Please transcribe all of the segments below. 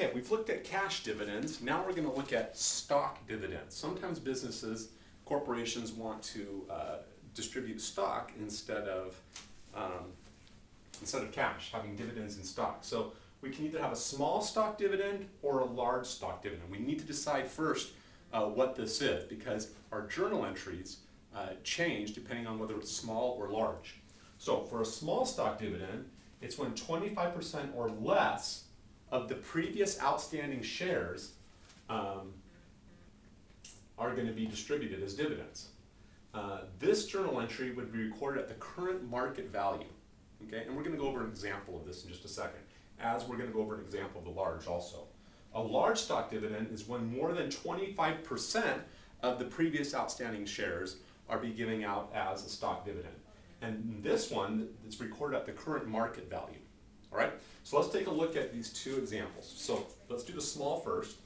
Okay, we've looked at cash dividends. Now we're going to look at stock dividends. Sometimes businesses, corporations want to distribute stock instead of cash, having dividends in stock. So we can either have a small stock dividend or a large stock dividend. We need to decide first what this is, because our journal entries change depending on whether it's small or large. So for a small stock dividend, it's when 25% or less of the previous outstanding shares are going to be distributed as dividends. This journal entry would be recorded at the current market value. Okay, and we're going to go over an example of this in just a second, as we're going to go over an example of the large also. A large stock dividend is when more than 25% of the previous outstanding shares are being given out as a stock dividend. And this one, it's recorded at the current market value. All right, so let's take a look at these two examples. So let's do the small first.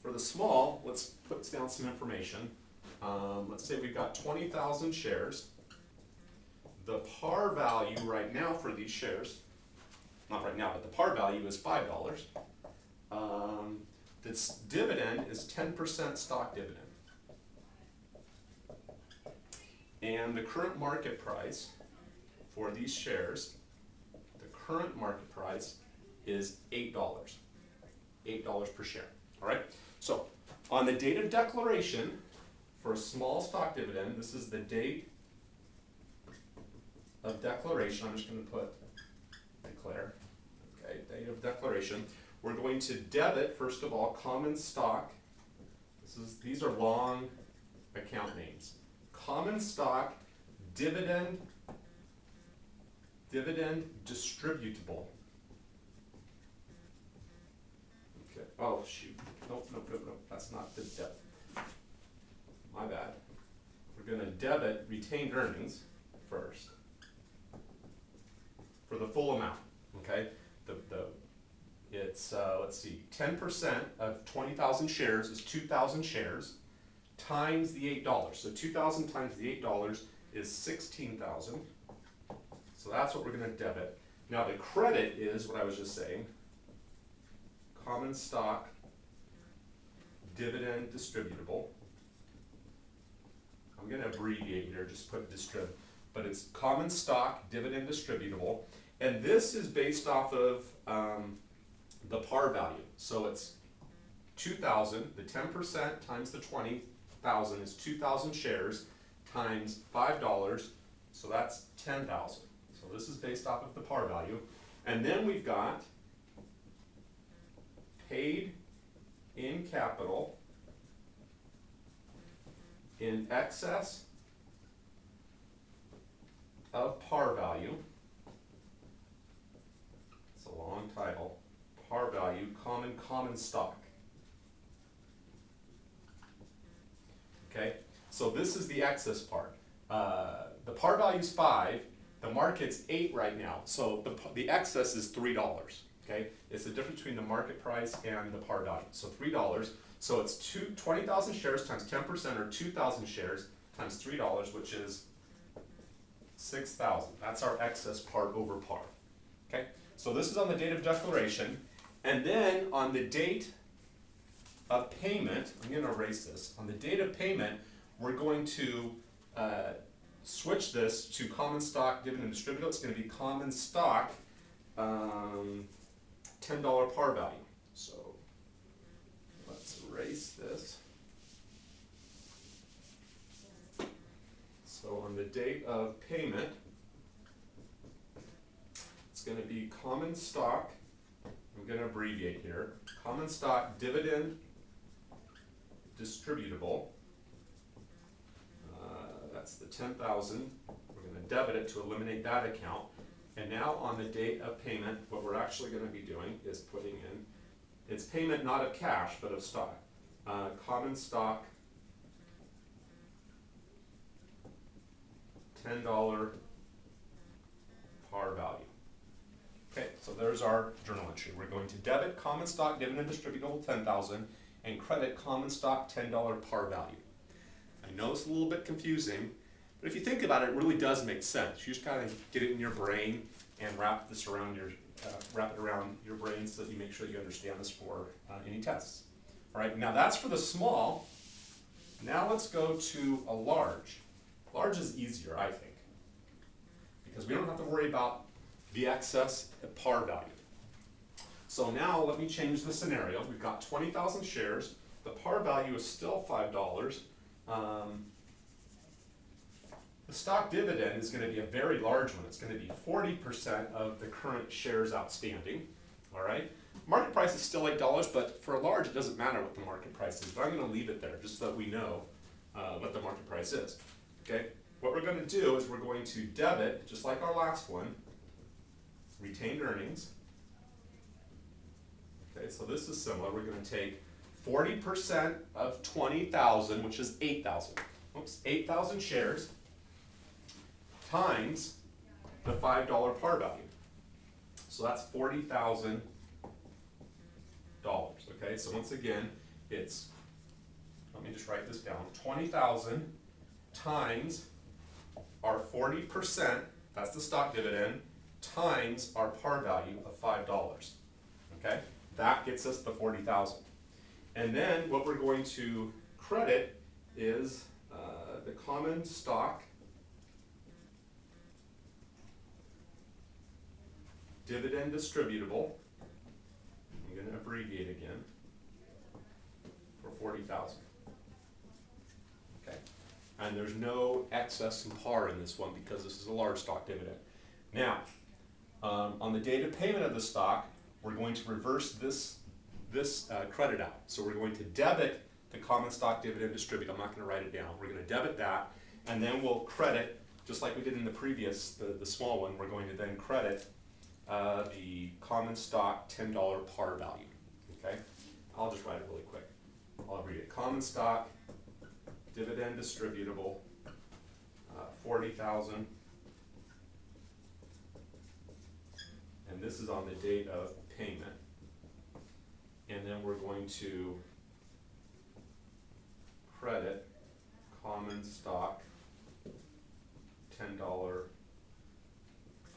For the small, let's put down some information. Let's say we've got 20,000 shares. The par value right now for these shares, not right now, but the par value is $5. This dividend is 10% stock dividend. And the current market price for these shares, the current market price is $8. $8 per share. All right? So on the date of declaration for a small stock dividend, this is the date of declaration. I'm just going to put declare. Okay, date of declaration. We're going to debit, first of all, common stock. These are long account names. Common stock, dividend distributable. Okay. Oh shoot. Nope. That's not the debit. My bad. We're going to debit retained earnings first for the full amount. Okay. It's let's see. 10% of 20,000 shares is 2,000 shares times the $8. So 2,000 times the $8 is 16,000. So that's what we're going to debit. Now the credit is what I was just saying. Common stock, dividend distributable. I'm going to abbreviate here, just put distrib, but it's common stock, dividend distributable. And this is based off of the par value. So it's 2,000, the 10% times the 20,000 is 2,000 shares times $5, so that's 10,000. So this is based off of the par value. And then we've got paid in capital in excess of par value. It's a long title. Par value, common stock. Okay, so this is the excess part. The par value is 5. The market's 8 right now. So the excess is $3. Okay, it's the difference between the market price and the par value. So $3. So it's 20,000 shares times 10%, or 2,000 shares times $3, which is 6,000. That's our excess part over par. Okay, so this is on the date of declaration, and then on the date of payment, I'm going to erase this. On the date of payment, we're going to switch this to common stock, dividend distributable. It's going to be common stock, $10 par value. So let's erase this. So on the date of payment, it's going to be common stock. I'm going to abbreviate here. Common stock, dividend distributable. That's the 10,000. We're going to debit it to eliminate that account. And now on the date of payment, what we're actually going to be doing is putting in, it's payment not of cash, but of stock. Common stock, $10 par value. Okay, so there's our journal entry. We're going to debit common stock, dividend distributable, 10,000, and credit common stock, $10 par value. I know it's a little bit confusing, But if you think about it, it really does make sense. You just gotta get it in your brain and wrap this around wrap it around your brain so that you make sure that you understand this for any tests. All right, now that's for the small. Now let's go to a large. Large is easier, I think, because we don't have to worry about the excess at par value. So now let me change the scenario. We've got 20,000 shares. The par value is still $5. The stock dividend is going to be a very large one. It's going to be 40% of the current shares outstanding. All right. Market price is still $8, but for a large, it doesn't matter what the market price is. But I'm going to leave it there just so that we know what the market price is. Okay. What we're going to do is we're going to debit, just like our last one, retained earnings. Okay, so this is similar. We're going to take 40% of 20,000, which is 8,000. Oops, 8,000 shares times the $5 par value. So that's $40,000. Okay, so once again, it's, let me just write this down, 20,000 times our 40%, that's the stock dividend, times our par value of $5. Okay, that gets us the 40,000. And then what we're going to credit is the common stock dividend distributable. I'm going to abbreviate again for 40,000. Okay, and there's no excess in par in this one because this is a large stock dividend. Now, on the date of payment of the stock, we're going to reverse this credit out. So we're going to debit the common stock dividend distributable. I'm not going to write it down. We're going to debit that, and then we'll credit, just like we did in the previous, the small one, we're going to then credit the common stock $10 par value. Okay, I'll just write it really quick. I'll read it. Common stock dividend distributable 40,000, and this is on the date of payment. And then we're going to credit common stock $10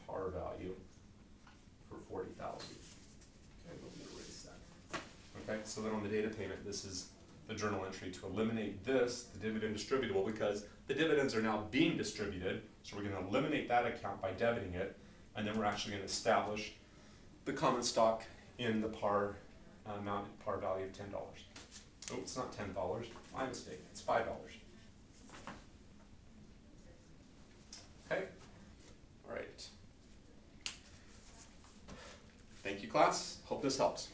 par value for 40,000. Okay, let me erase that. Okay, so then on the date of payment, this is the journal entry to eliminate this, the dividend distributable, because the dividends are now being distributed. So we're going to eliminate that account by debiting it, and then we're actually going to establish the common stock in the par amount at par value of $10. Oh, it's not $10. My mistake. It's $5. Okay. All right. Thank you, class. Hope this helps.